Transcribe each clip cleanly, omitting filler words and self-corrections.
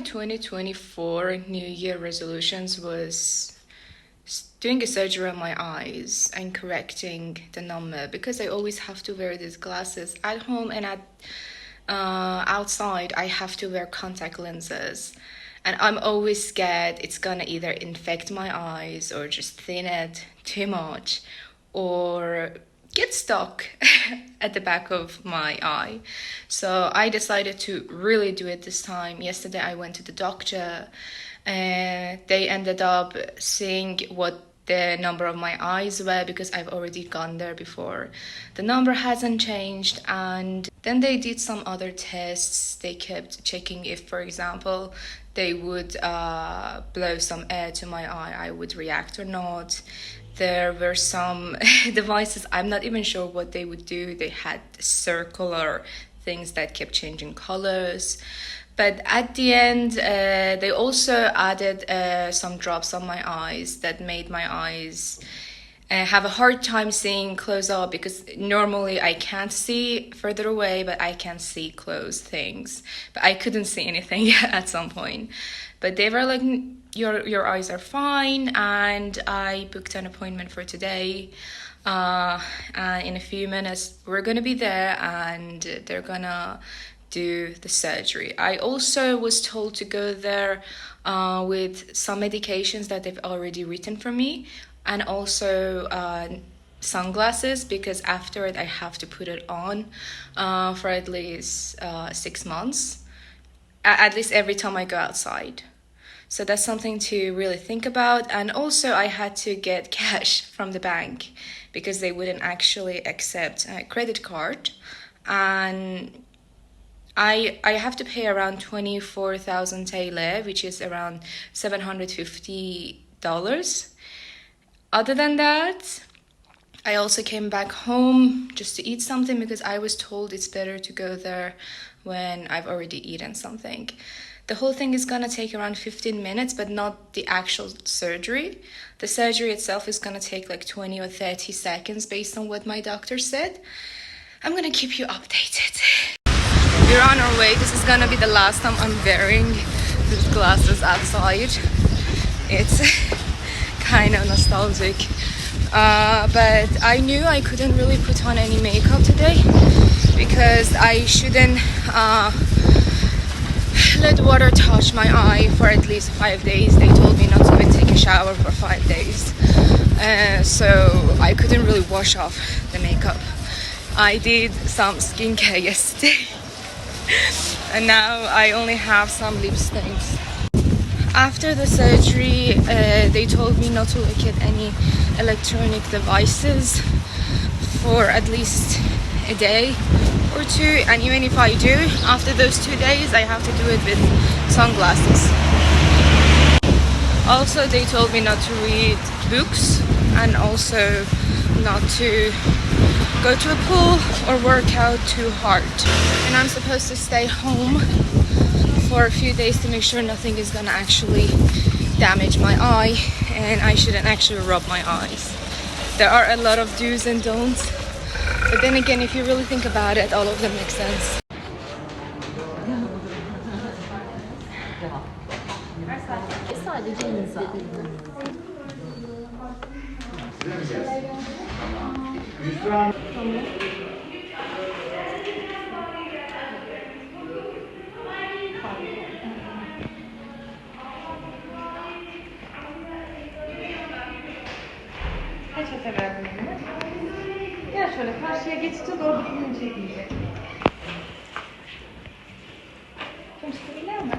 my 2024 New Year resolutions was doing a surgery on my eyes and correcting the number, because I always have to wear these glasses at home, and at outside I have to wear contact lenses, and I'm always scared it's gonna either infect my eyes or just thin it too much or get stuck at the back of my eye. So I decided to really do it this time. Yesterday I went to the doctor and they ended up seeing what the number of my eyes were, because I've already gone there before. The number hasn't changed, and then they did some other tests. They kept checking if, for example, they would blow some air to my eye, I would react or not. There were some devices, I'm not even sure what they would do. They had circular things that kept changing colors. But at the end, they also added some drops on my eyes that made my eyes have a hard time seeing close up, because normally I can't see further away, but I can see close things. But I couldn't see anything at some point. But they were like, your eyes are fine, and I booked an appointment for today. And in a few minutes, we're gonna be there, and they're gonna do the surgery. I also was told to go there with some medications that they've already written for me, and also sunglasses, because after it I have to put it on for at least 6 months, at least every time I go outside. So that's something to really think about. And also I had to get cash from the bank, because they wouldn't actually accept a credit card, and I have to pay around 24,000 TL, which is around $750. Other than that, I also came back home just to eat something, because I was told it's better to go there when I've already eaten something. The whole thing is gonna take around 15 minutes, but not the actual surgery. The surgery itself is gonna take like 20 or 30 seconds based on what my doctor said. I'm gonna keep you updated. We're on our way. This is gonna be the last time I'm wearing these glasses outside. It's kind of nostalgic. But I knew I couldn't really put on any makeup today, because I shouldn't let water touch my eye for at least 5 days. They told me not to even take a shower for 5 days. So I couldn't really wash off the makeup. I did some skincare yesterday. And now I only have some lip stains. After the surgery, they told me not to look at any electronic devices for at least a day or two, and even if I do, after those 2 days I have to do it with sunglasses. Also, they told me not to read books, and also not to go to a pool or work out too hard. And I'm supposed to stay home for a few days to make sure nothing is gonna actually damage my eye, and I shouldn't actually rub my eyes. There are a lot of do's and don'ts, but then again, if you really think about it, all of them make sense. Sadece insan. Peçete verdim eline. Gel şöyle karşıya geçeceğiz, orada elini çekmeyecek. Konuştururlar mı?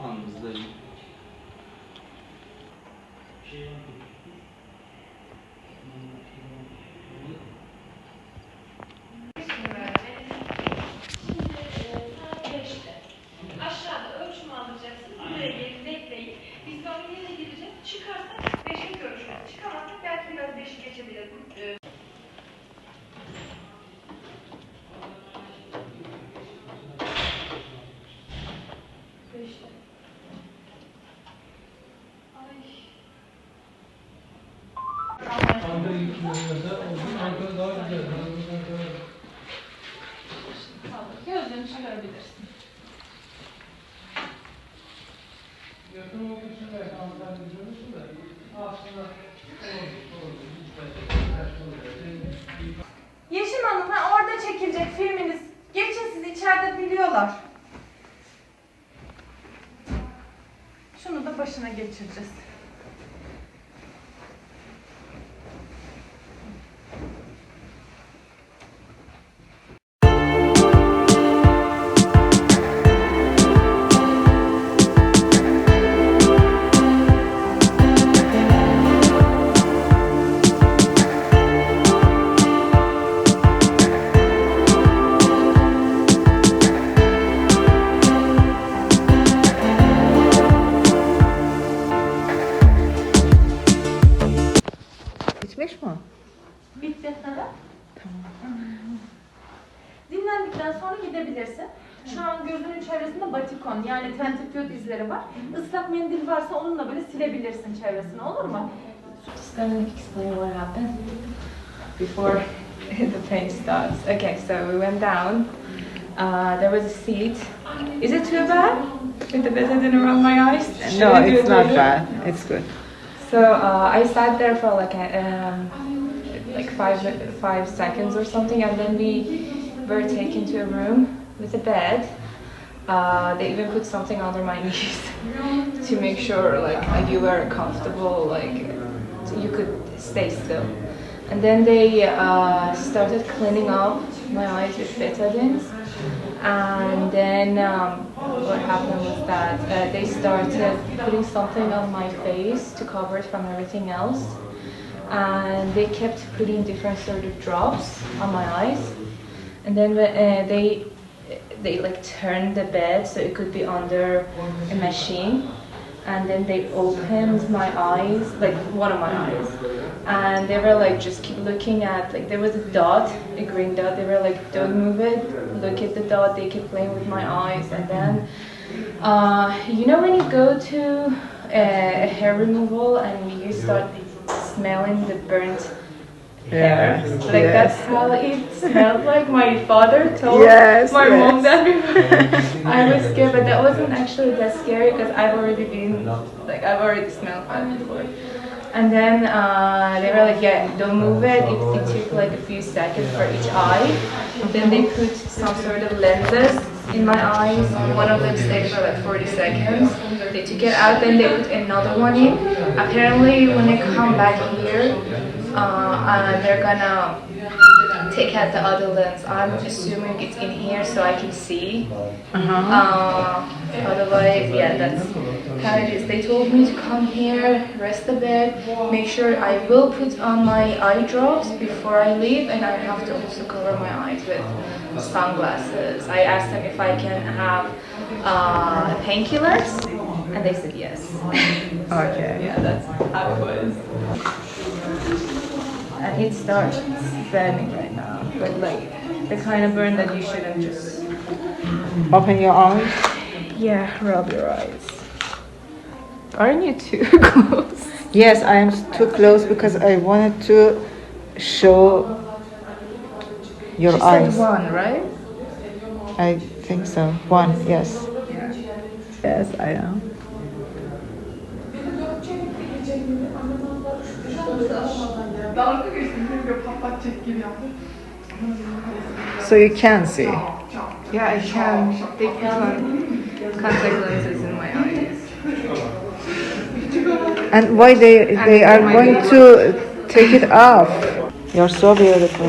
Anınızdayım. Aşağıda ölçümü alacaksınız. Buraya gelin bekleyin. Biz de onun yerine gideceğiz. Çıkarsa 5'e görüşürüz. Çıkamazsak belki biraz 5'i geçebilir. Ankara daha güzel. çıkarabilirsin. Yeşim Hanım, orada çekilecek filminiz. Geçin, siz içeride biliyorlar. Şunu da başına geçireceğiz. Bitmiş mi? Bitti. Tamam. Dinlendikten sonra gidebilirsin. Şu an gözünün çevresinde batikon yani tentrifüt izleri var. Islak mendil varsa onunla böyle silebilirsin çevresini, olur mu? Just gonna explain what happened before the pain starts. Okay, so we went down. There was a seat. Is it too bad? With the betadine around my eyes? No, Should I do it's it not later? bad. It's good. So I sat there for like 5 seconds or something, and then we were taken to a room with a bed. They even put something under my knees to make sure like you were comfortable, like so you could stay still. And then they started cleaning up my eyes with betadines. And then what happened was that they started putting something on my face to cover it from everything else. And they kept putting different sort of drops on my eyes. And then they like turned the bed so it could be under a machine. And then they opened my eyes, like one of my eyes. And they were like, just keep looking at, like there was a dot, a green dot. They were like, don't move it, look at the dot. They kept playing with my eyes. And then, you know when you go to a hair removal and you start smelling the burnt hair? Yes, Like yes. that's how it smelled like. My father told Yes, my yes. mom that before. I was scared, but that wasn't actually that scary because I've already smelled that before. And then they were like, yeah, don't move it. It took like a few seconds for each eye. Then they put some sort of lenses in my eyes. One of them stayed for like 40 seconds. They took it out, then they put another one in. Apparently when they come back here, they're gonna take out the other lens. I'm assuming it's in here so I can see. Otherwise, yeah, that's how it is. They told me to come here, rest a bit, make sure I will put on my eye drops before I leave, and I have to also cover my eyes with sunglasses. I asked them if I can have painkillers, and they said yes. Okay. Yeah, that's how it was. And it starts burning right now, but like the kind of burn that you shouldn't just. Open your eyes. Yeah, rub your eyes. Aren't you too close? Yes, I am too close because I wanted to show your She eyes. said one, right? I think so. One, yes. Yeah. Yes, I am. So you can see. Yeah, I can. They put on contact lenses in my eyes. And why they are going to take it off? You're so beautiful.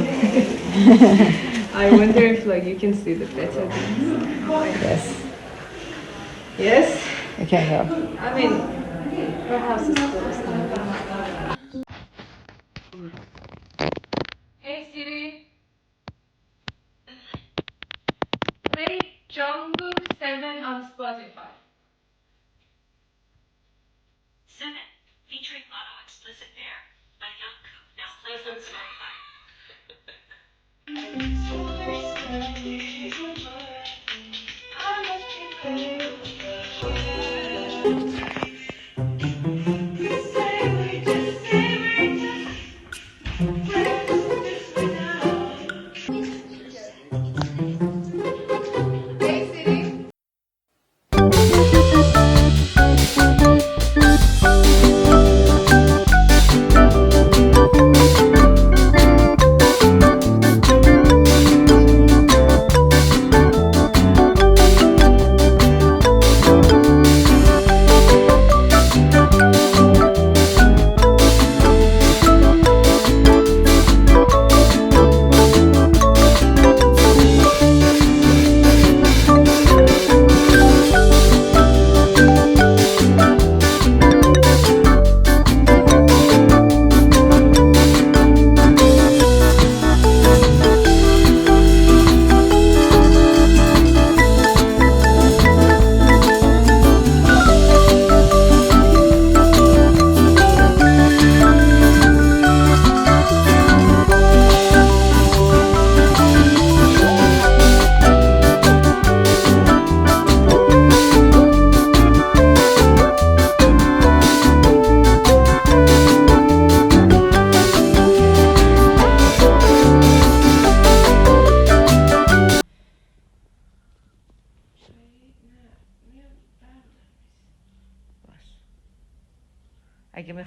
I wonder if like you can see the better things. Yes, Yes? you can go. I mean, her house is closed now. Hey Siri. Play Jungle 7 on Spotify. 7. Featuring mono explicit bear by Young Coop now plays on Spotify.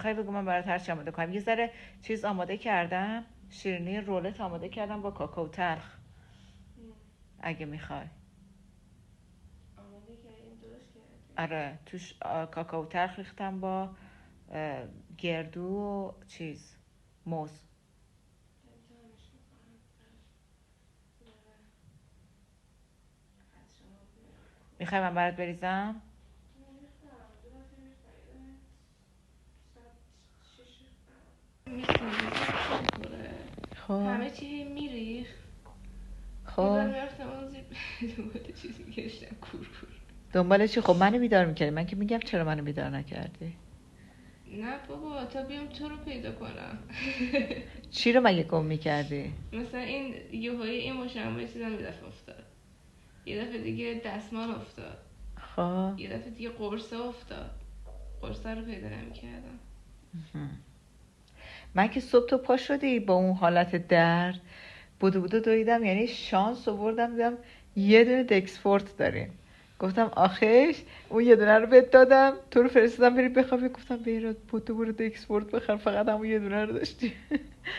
میخوای بگو من برات هرچی آماده کنم. یه ذره چیز آماده کردم، شیرینی رولت آماده کردم با کاکائو تلخ اگه میخوای. آره توش کاکائو تلخ ریختم با گردو و چیز موز. میخوای من برات بریزم؟ خب همه چی میریخ. خب میرفتم اون زیر دنبال چیزی گشتم کور. دنبال چی؟ خب منو بیدار میکردی. من که میگم چرا منو بیدار نکردی. نه بابا تا بیام تو رو پیدا کنم. چی رو مگه گم میکردی؟ مثلا این یهویی این مشابه چیزم یه دفعه افتاد، یه دفعه دیگه دستمال افتاد، خب یه دفعه دیگه قرصه افتاد. قرصه رو پیدا نمی‌کردم. من که صبح تو پا شدی با اون حالت درد بودو دویدم، یعنی شانس آوردم دیدم یه دونه دکسفورت داریم. گفتم آخش اون یه دونه رو بهت دادم، تو رو فرستادم بری بخوابی. گفتم بهراد بودو برو دکسفورت بخر، فقط همون یه دونه رو داشتی.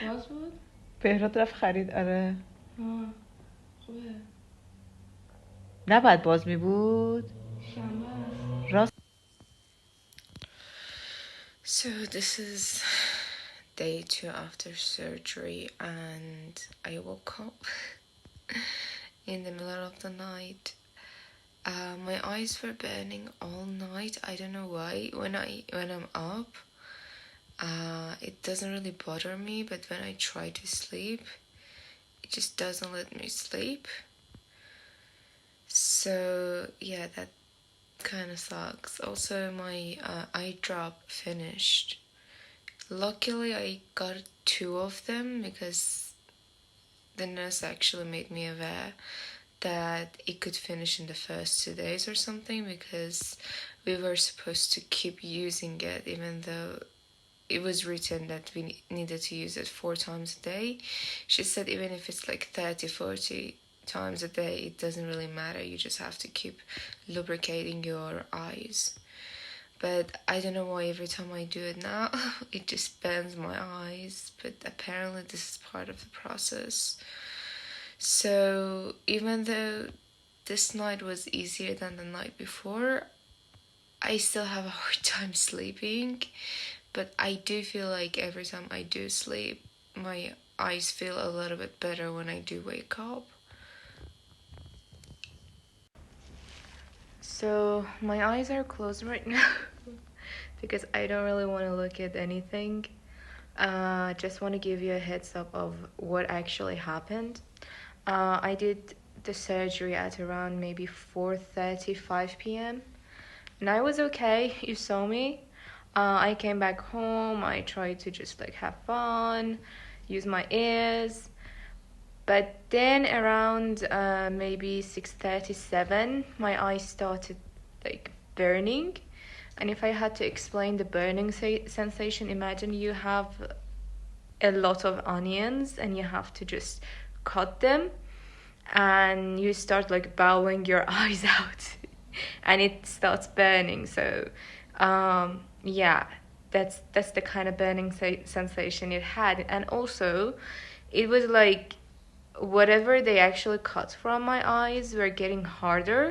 باز بود؟ بهراد رفت خرید. آره خوبه. نباید باز می بود. شنبه است. راست. So this is day 2 after surgery and I woke up in the middle of the night. My eyes were burning all night. I don't know why. When I'm up, it doesn't really bother me, but when I try to sleep, it just doesn't let me sleep. So yeah, that kind of sucks. Also, my eye drop finished. Luckily, I got 2 of them because the nurse actually made me aware that it could finish in the first 2 days or something, because we were supposed to keep using it even though it was written that we needed to use it 4 times a day. She said even if it's like 30-40 times a day, it doesn't really matter. You just have to keep lubricating your eyes. But I don't know why every time I do it now, it just burns my eyes. But apparently this is part of the process. So even though this night was easier than the night before, I still have a hard time sleeping. But I do feel like every time I do sleep, my eyes feel a little bit better when I do wake up. So my eyes are closed right now because I don't really want to look at anything. Just want to give you a heads up of what actually happened. I did the surgery at around maybe 4:35 p.m. and I was okay. You saw me. I came back home. I tried to just like have fun, use my ears. But then around maybe 6:37, my eyes started like burning. And if I had to explain the burning sensation, imagine you have a lot of onions and you have to just cut them and you start like bawling your eyes out and it starts burning. So yeah, that's the kind of burning sensation it had. And also it was like whatever they actually cut from my eyes were getting harder,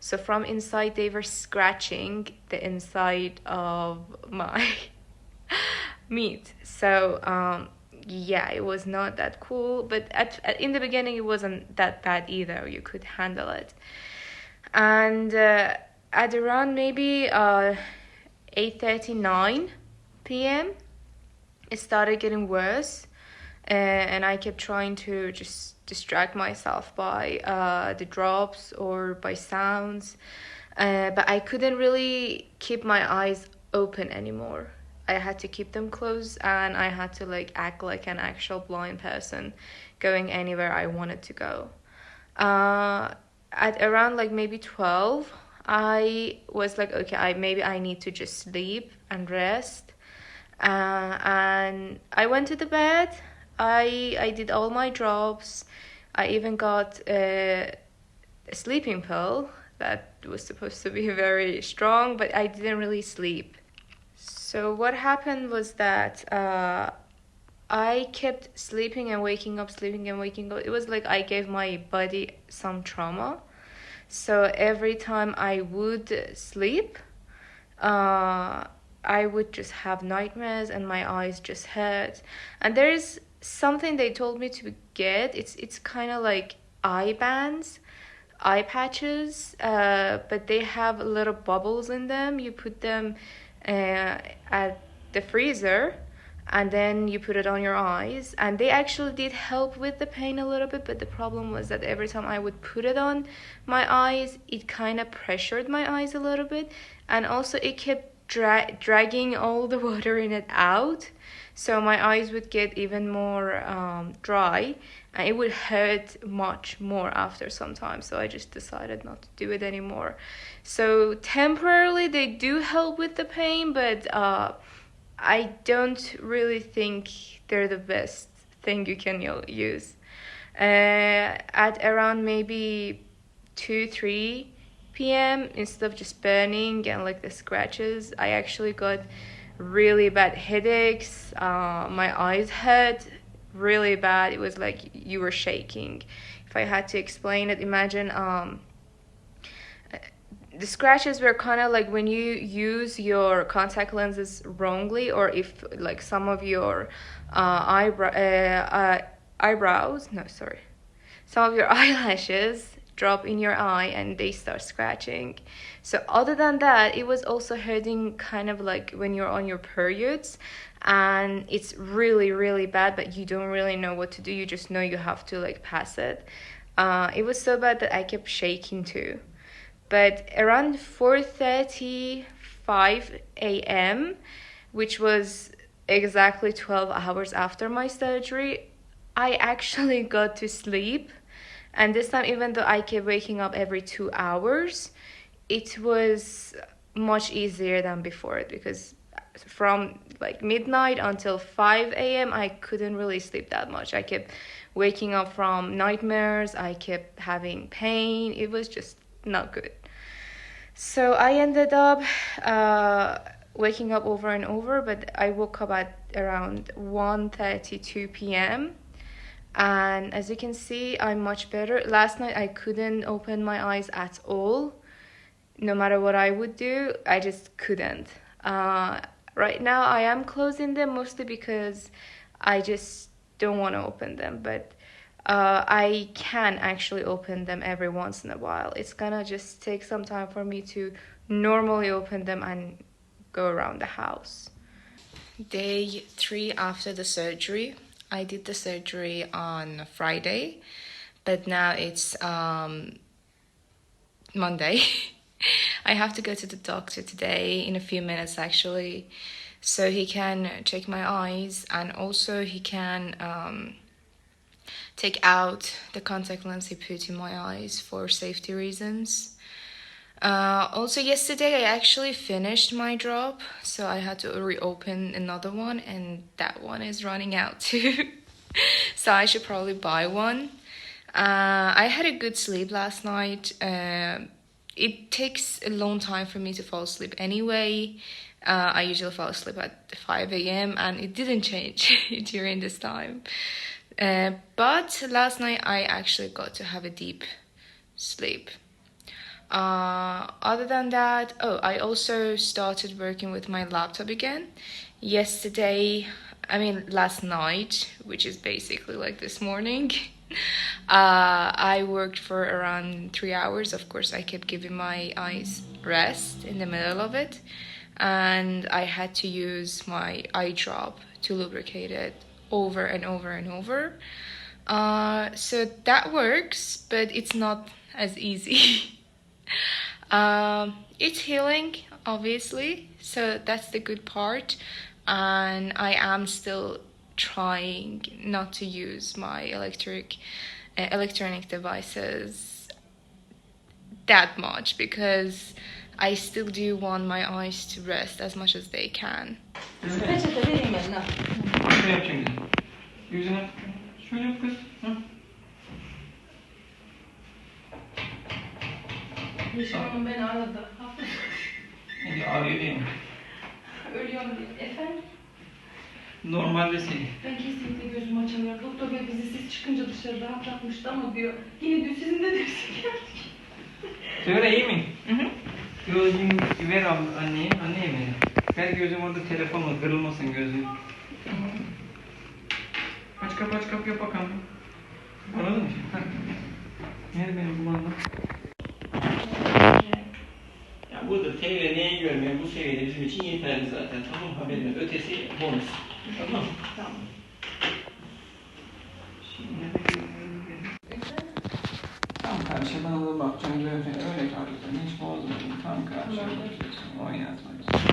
so from inside they were scratching the inside of my meat. So yeah, it was not that cool, but in the beginning it wasn't that bad either. You could handle it. And at around maybe 8:39 p.m. it started getting worse, and I kept trying to just distract myself by the drops or by sounds, but I couldn't really keep my eyes open anymore. I had to keep them closed and I had to like act like an actual blind person going anywhere I wanted to go. At around like maybe 12, I was like, okay, maybe I need to just sleep and rest. And I went to the bed. I did all my drops. I even got a sleeping pill that was supposed to be very strong, but I didn't really sleep. So what happened was that I kept sleeping and waking up, sleeping and waking up. It was like I gave my body some trauma. So every time I would sleep, I would just have nightmares and my eyes just hurt. And there is something they told me to get. It's kind of like eye bands, eye patches, but they have little bubbles in them. You put them at the freezer and then you put it on your eyes, and they actually did help with the pain a little bit, but the problem was that every time I would put it on my eyes, it kind of pressured my eyes a little bit, and also it kept dragging all the water in it out, so my eyes would get even more dry, and it would hurt much more after some time. So I just decided not to do it anymore. So temporarily they do help with the pain, but I don't really think they're the best thing you can use. At around maybe 2-3 p.m., instead of just burning and like the scratches, I actually got really bad headaches. My eyes hurt really bad. It was like you were shaking. If I had to explain it, imagine the scratches were kind of like when you use your contact lenses wrongly, or if like some of your eyebrows, no, sorry, some of your eyelashes drop in your eye and they start scratching. So other than that, it was also hurting kind of like when you're on your periods, and it's really, really bad, but you don't really know what to do. You just know you have to like pass it. It was so bad that I kept shaking too. But around 4:35 a.m., which was exactly 12 hours after my surgery, I actually got to sleep. And this time, even though I kept waking up every 2 hours, it was much easier than before, because from like midnight until 5 a.m., I couldn't really sleep that much. I kept waking up from nightmares. I kept having pain. It was just not good. So I ended up waking up over and over, but I woke up at around 1:32 p.m. And as you can see, I'm much better. Last night I couldn't open my eyes at all. No matter what I would do, I just couldn't. Right now I am closing them, mostly because I just don't want to open them, but I can actually open them every once in a while. It's gonna just take some time for me to normally open them and go around the house. Day 3 after the surgery. I did the surgery on Friday, but now it's Monday. I have to go to the doctor today in a few minutes actually, so he can check my eyes, and also he can take out the contact lens he put in my eyes for safety reasons. Also yesterday I actually finished my drop, so I had to reopen another one, and that one is running out too. So I should probably buy one. I had a good sleep last night. It takes a long time for me to fall asleep anyway. I usually fall asleep at 5 a.m. and it didn't change during this time. But last night I actually got to have a deep sleep. Other than that, I also started working with my laptop again. Last night, which is basically like this morning, I worked for around 3 hours. Of course, I kept giving my eyes rest in the middle of it, and I had to use my eye drop to lubricate it over and over and over. So that works, but it's not as easy. It's healing, obviously, so that's the good part, and I am still trying not to use my electronic devices that much, because I still do want my eyes to rest as much as they can. Peçete vereyim eline. Ne yap şimdi? Yüzüne şöyle yap kız. Hı? Nişanlım beni aradı. Hadi ağrıyor değil mi? Ölüyor. Efendim? Normalde senin. Ben kesinlikle gözümü açamıyorum. Doktor bey bizi siz çıkınca dışarı rahat bırakmıştı ama diyor. Yine diyor sizin de dersi geldik. Söyle iyi mi? Hı hı. Gözlüğünü ver anneye, anneye ver. Ver gözüm orada telefon var, kırılmasın gözüm. Aç kapı yap bakalım. Anladın mı? Heh. Ver benim kumandam. Ya burada TV neyi görmüyor, bu seviyede bizim için yeterli zaten. Tamam haberin yok. Ötesi bonus. Tamam mı? Tamam. Tam karşıdan alıp bakacağım öyle kalacaksın. Hiç bozmadın. Tam karşıya bakacaksın. Oynatmayacaksın.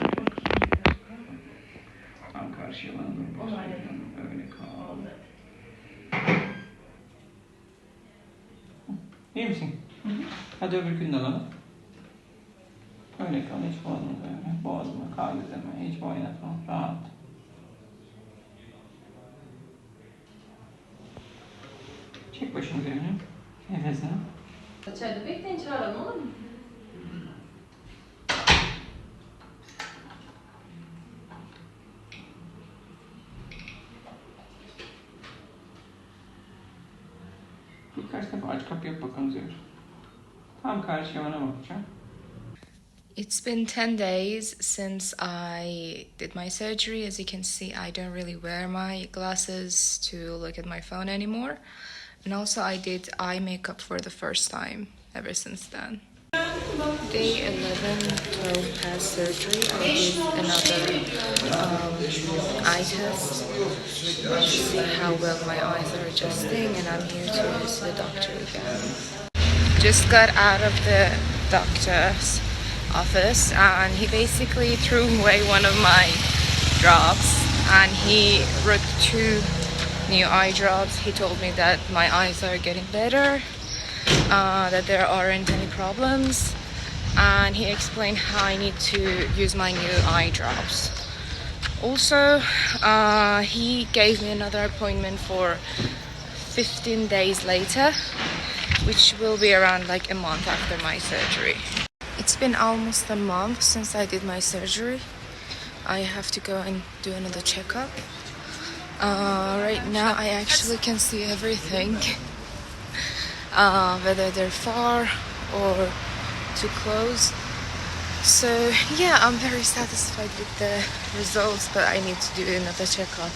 Tam karşıya alıp bakacaksın. Öyle kal. İyi misin? Hadi öbür gün de alalım. Öyle kal. Hiç bozma böyle. Bozma. Kaydedeme. Hiç oynatma. Rahat. Çek başını üzerine. Nefesini. İçeride bekleyin, çağıralım, olur mu? Birkaç defa aç kapı yap bakalım Zehra. Tam karşıya bana bakacağım. It's been 10 days since I did my surgery. As you can see, I don't really wear my glasses to look at my phone anymore. And also I did eye makeup for the first time ever since then. Day 11, 12 past surgery, I did another eye test to see how well my eyes are adjusting, and I'm here to see the doctor again. Just got out of the doctor's office and he basically threw away one of my drops and he wrote 2 new eye drops. He told me that my eyes are getting better, that there aren't any problems, and he explained how I need to use my new eye drops. Also, he gave me another appointment for 15 days later, which will be around like a month after my surgery. It's been almost a month since I did my surgery. I have to go and do another checkup. Right now I actually can see everything, whether they're far or too close. So yeah, I'm very satisfied with the results, but I need to do another checkup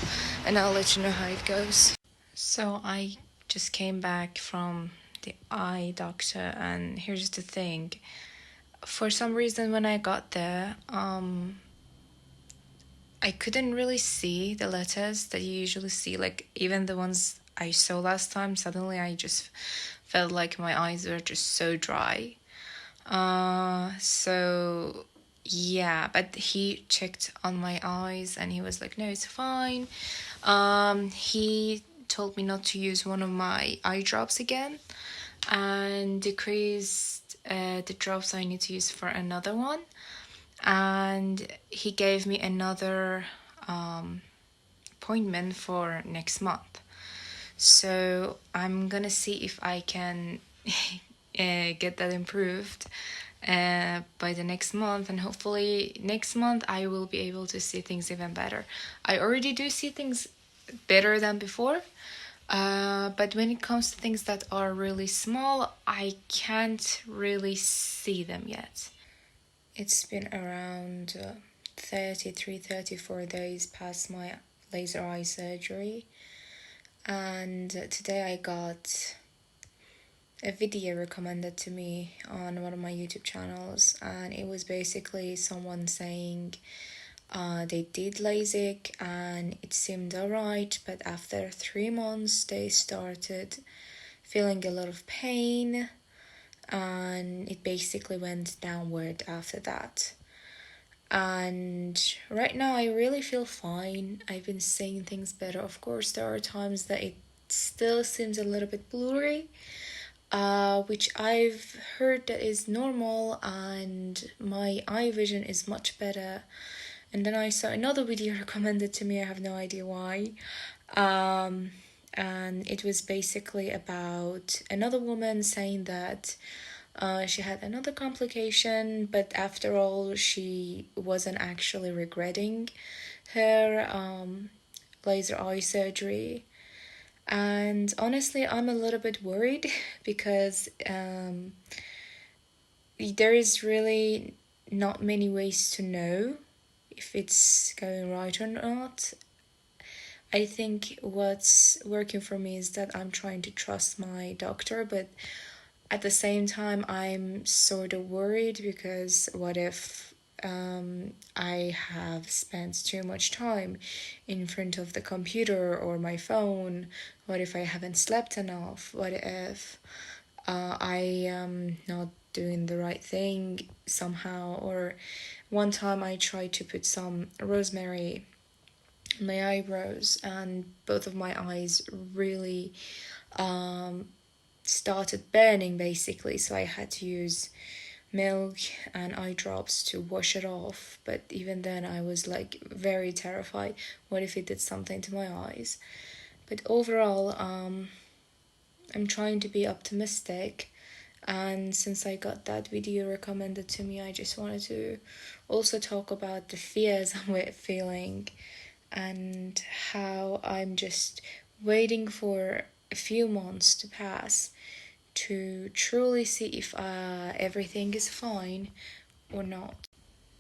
and I'll let you know how it goes. So I just came back from the eye doctor, and here's the thing. For some reason when I got there, I couldn't really see the letters that you usually see, like even the ones I saw last time. Suddenly I just felt like my eyes were just so dry. So yeah, but he checked on my eyes and he was like, no, it's fine. He told me not to use one of my eye drops again and decreased the drops I need to use for another one. And he gave me another appointment for next month. So I'm gonna see if I can get that improved by the next month, and hopefully next month I will be able to see things even better. I already do see things better than before, but when it comes to things that are really small, I can't really see them yet. It's been around 34 days past my laser eye surgery, and today I got a video recommended to me on one of my YouTube channels, and it was basically someone saying they did lasik and it seemed alright, but after 3 months they started feeling a lot of pain and it basically went downward after that. And right now I really feel fine. I've been seeing things better. Of course there are times that it still seems a little bit blurry, which I've heard that is normal, and my eye vision is much better. And then I saw another video recommended to me, I have no idea why, and it was basically about another woman saying that She had another complication, but after all, she wasn't actually regretting her laser eye surgery. And honestly, I'm a little bit worried because there is really not many ways to know if it's going right or not. I think what's working for me is that I'm trying to trust my doctor, but at the same time, I'm sort of worried because what if I have spent too much time in front of the computer or my phone? What if I haven't slept enough? What if I am not doing the right thing somehow? Or one time I tried to put some rosemary on my eyebrows, and both of my eyes really started burning basically, so I had to use milk and eye drops to wash it off. But even then I was like very terrified, what if it did something to my eyes? But overall, I'm trying to be optimistic, and since I got that video recommended to me, I just wanted to also talk about the fears I'm feeling and how I'm just waiting for a few months to pass to truly see if everything is fine or not.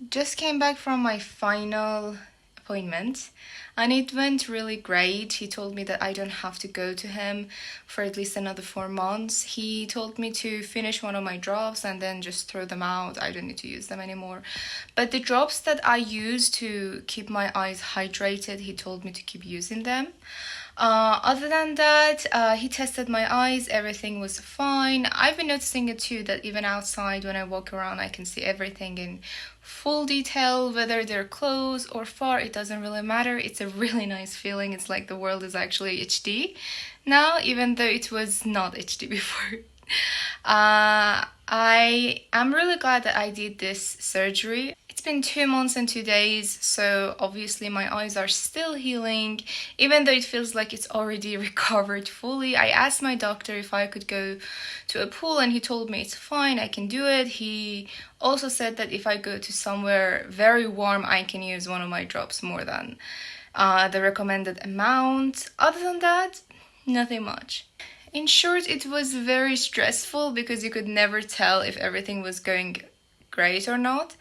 Just came back from my final appointment and it went really great. He told me that I don't have to go to him for at least another 4 months. He told me to finish one of my drops and then just throw them out. I don't need to use them anymore. But the drops that I use to keep my eyes hydrated, he told me to keep using them. Other than that, he tested my eyes, everything was fine. I've been noticing it too, that even outside when I walk around, I can see everything in full detail, whether they're close or far, it doesn't really matter. It's a really nice feeling. It's like the world is actually HD now, even though it was not HD before. I am really glad that I did this surgery. It's been 2 months and 2 days, so obviously my eyes are still healing, even though it feels like it's already recovered fully. I asked my doctor if I could go to a pool and he told me it's fine, I can do it. He also said that if I go to somewhere very warm, I can use one of my drops more than the recommended amount. Other than that, nothing much. In short, it was very stressful because you could never tell if everything was going great or not.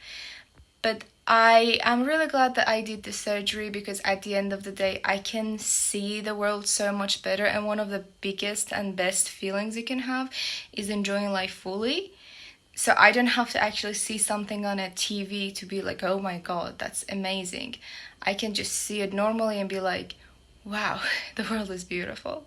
But I am really glad that I did the surgery because at the end of the day, I can see the world so much better. And one of the biggest and best feelings you can have is enjoying life fully. So I don't have to actually see something on a TV to be like, oh my God, that's amazing. I can just see it normally and be like, wow, the world is beautiful.